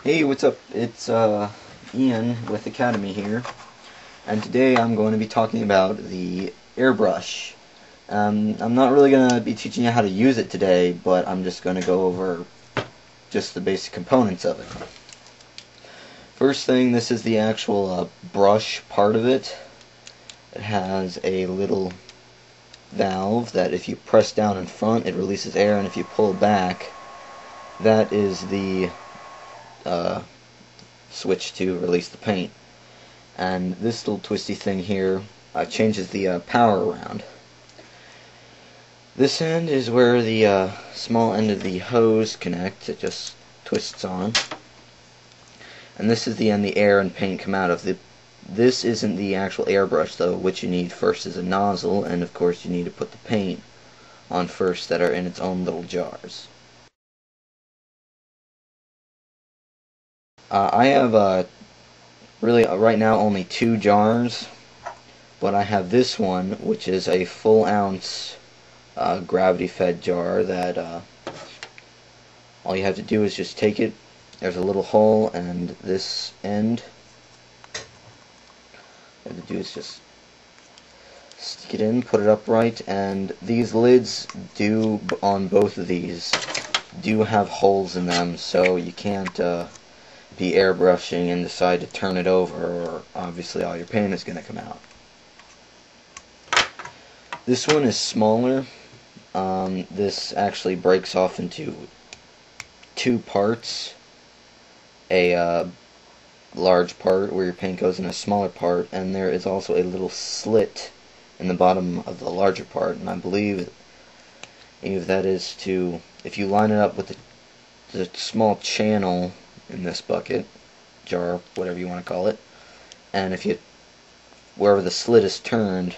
Hey, what's up? It's Ian with Akademee here, and today I'm going to be talking about the Airbrush. I'm not really going to be teaching you how to use it today, but I'm just going to go over just the basic components of it. First thing, this is the actual brush part of it. It has a little valve that if you press down in front, it releases air, and if you pull back, that is the switch to release the paint. And this little twisty thing here changes the power around. This end is where the small end of the hose connects. It just twists on. And this is the end the air and paint come out of. This isn't the actual airbrush though. What you need first is a nozzle, and of course you need to put the paint on first that are in its own little jars. I have really right now only 2 jars, but I have this one, which is a full ounce gravity fed jar that all you have to do is just take it. There's a little hole, and this end, all you have to do is just stick it in, put it upright, and these lids on both of these do have holes in them, so you can't be airbrushing and decide to turn it over, or obviously all your paint is going to come out. This one is smaller. This actually breaks off into 2 parts. A large part where your paint goes in, a smaller part, and there is also a little slit in the bottom of the larger part, and I believe that is to, if you line it up with the small channel in this bucket, jar, whatever you want to call it, and if you, wherever the slit is turned,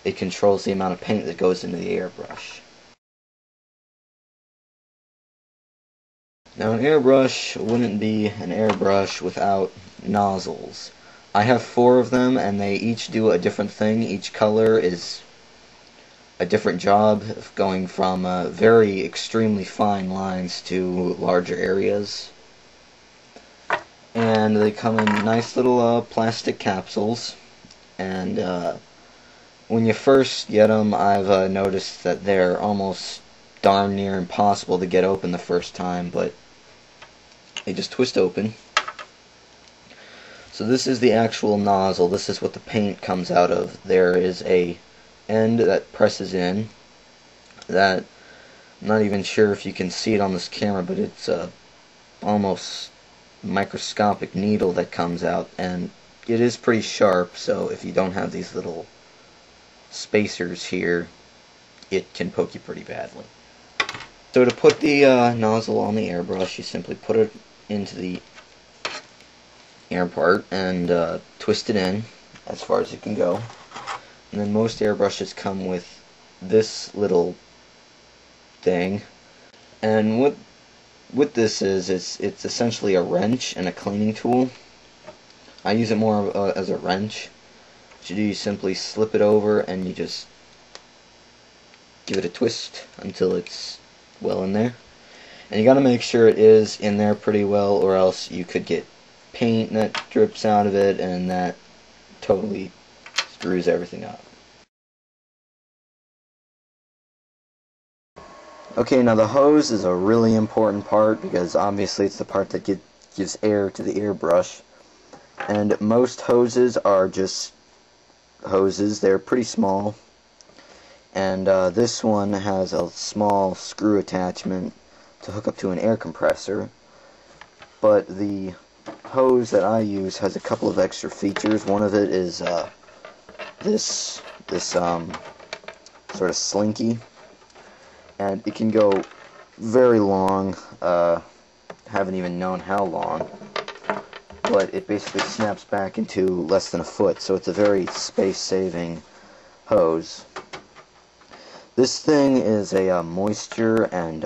it controls the amount of paint that goes into the airbrush. Now, an airbrush wouldn't be an airbrush without nozzles. I have 4 of them, and they each do a different thing. Each color is a different job, going from very extremely fine lines to larger areas. And they come in nice little plastic capsules, and when you first get them, I've noticed that they're almost darn near impossible to get open the first time, but they just twist open. So this is the actual nozzle. This is what the paint comes out of. There is a end that presses in that, I'm not even sure if you can see it on this camera, but it's almost microscopic needle that comes out, and it is pretty sharp, so if you don't have these little spacers here, it can poke you pretty badly. So to put the nozzle on the airbrush, you simply put it into the air part and twist it in as far as it can go. And then most airbrushes come with this little thing, and what this is, it's essentially a wrench and a cleaning tool. I use it more as a wrench. What you do, you simply slip it over and you just give it a twist until it's well in there. And you gotta make sure it is in there pretty well, or else you could get paint that drips out of it, and that totally screws everything up. Okay, now the hose is a really important part, because obviously it's the part that gives air to the airbrush. And most hoses are just hoses. They're pretty small. And this one has a small screw attachment to hook up to an air compressor. But the hose that I use has a couple of extra features. One of it is this sort of slinky. And it can go very long, haven't even known how long, but it basically snaps back into less than a foot, so it's a very space-saving hose. This thing is a moisture and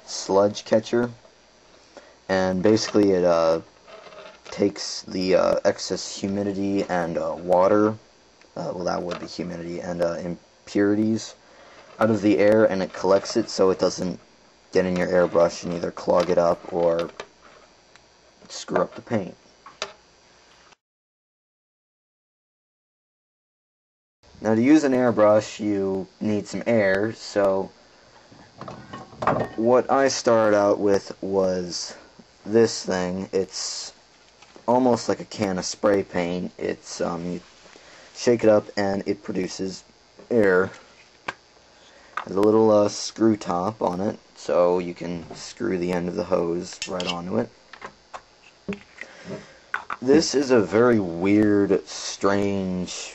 sludge catcher, and basically it takes the excess humidity and water, well, that would be humidity, and impurities out of the air, and it collects it so it doesn't get in your airbrush and either clog it up or screw up the paint. Now to use an airbrush you need some air, so what I started out with was this thing. It's almost like a can of spray paint. It's you shake it up and it produces air. Has a little screw top on it, so you can screw the end of the hose right onto it. This is a very weird, strange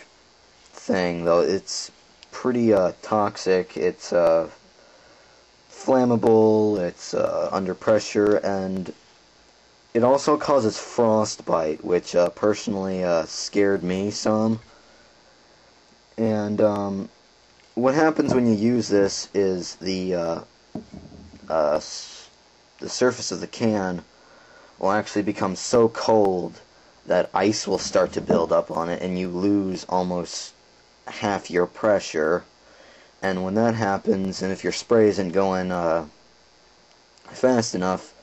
thing, though. It's pretty toxic. It's flammable. It's under pressure, and it also causes frostbite, which personally scared me some. And what happens when you use this is the surface of the can will actually become so cold that ice will start to build up on it, and you lose almost half your pressure. And when that happens, and if your spray isn't going fast enough,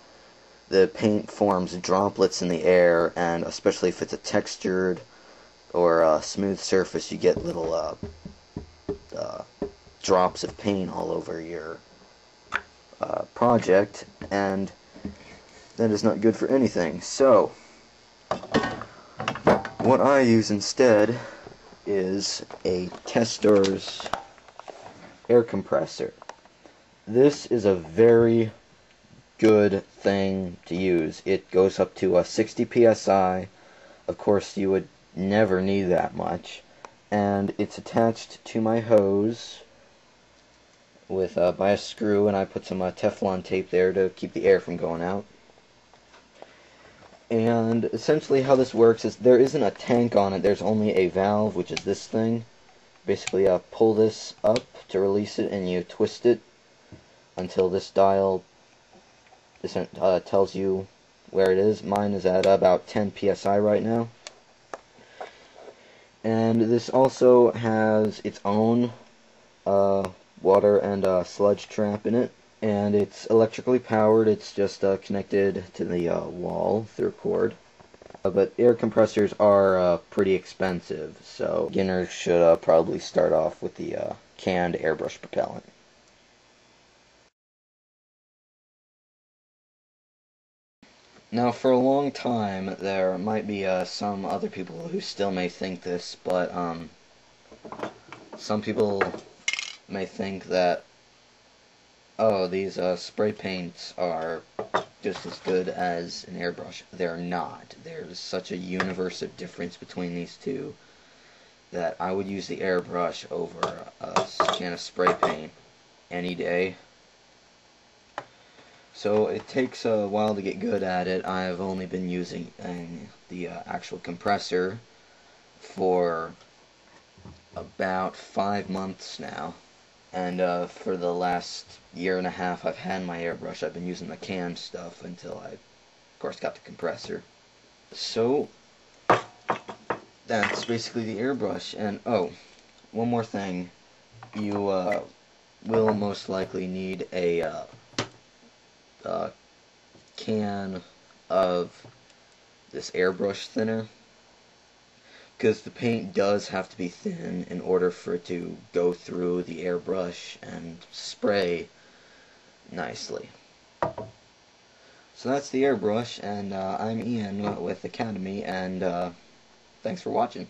the paint forms droplets in the air, and especially if it's a textured or smooth surface, you get little drops of paint all over your project, and that is not good for anything. So what I use instead is a Testor's air compressor. This is a very good thing to use. It goes up to 60 psi. Of course, you would never need that much, and it's attached to my hose with by a screw, and I put some Teflon tape there to keep the air from going out. And essentially how this works is there isn't a tank on it, there's only a valve, which is this thing. Basically pull this up to release it, and you twist it until this dial tells you where it is. Mine is at about 10 psi right now. And this also has its own water and sludge trap in it, and it's electrically powered. It's just connected to the wall through a cord. But air compressors are pretty expensive, so beginners should probably start off with the canned airbrush propellant. Now, for a long time, there might be some other people who still may think this, but some people may think that, oh, these spray paints are just as good as an airbrush. They're not. There's such a universe of difference between these two that I would use the airbrush over a can of spray paint any day. So it takes a while to get good at it. I've only been using the actual compressor for about 5 months now. And for the last year and a half I've had my airbrush. I've been using the canned stuff until I, of course, got the compressor. So that's basically the airbrush. And oh, one more thing. You will most likely need a can of this airbrush thinner, because the paint does have to be thin in order for it to go through the airbrush and spray nicely. So that's the airbrush, and I'm Ian with Akademee, and thanks for watching.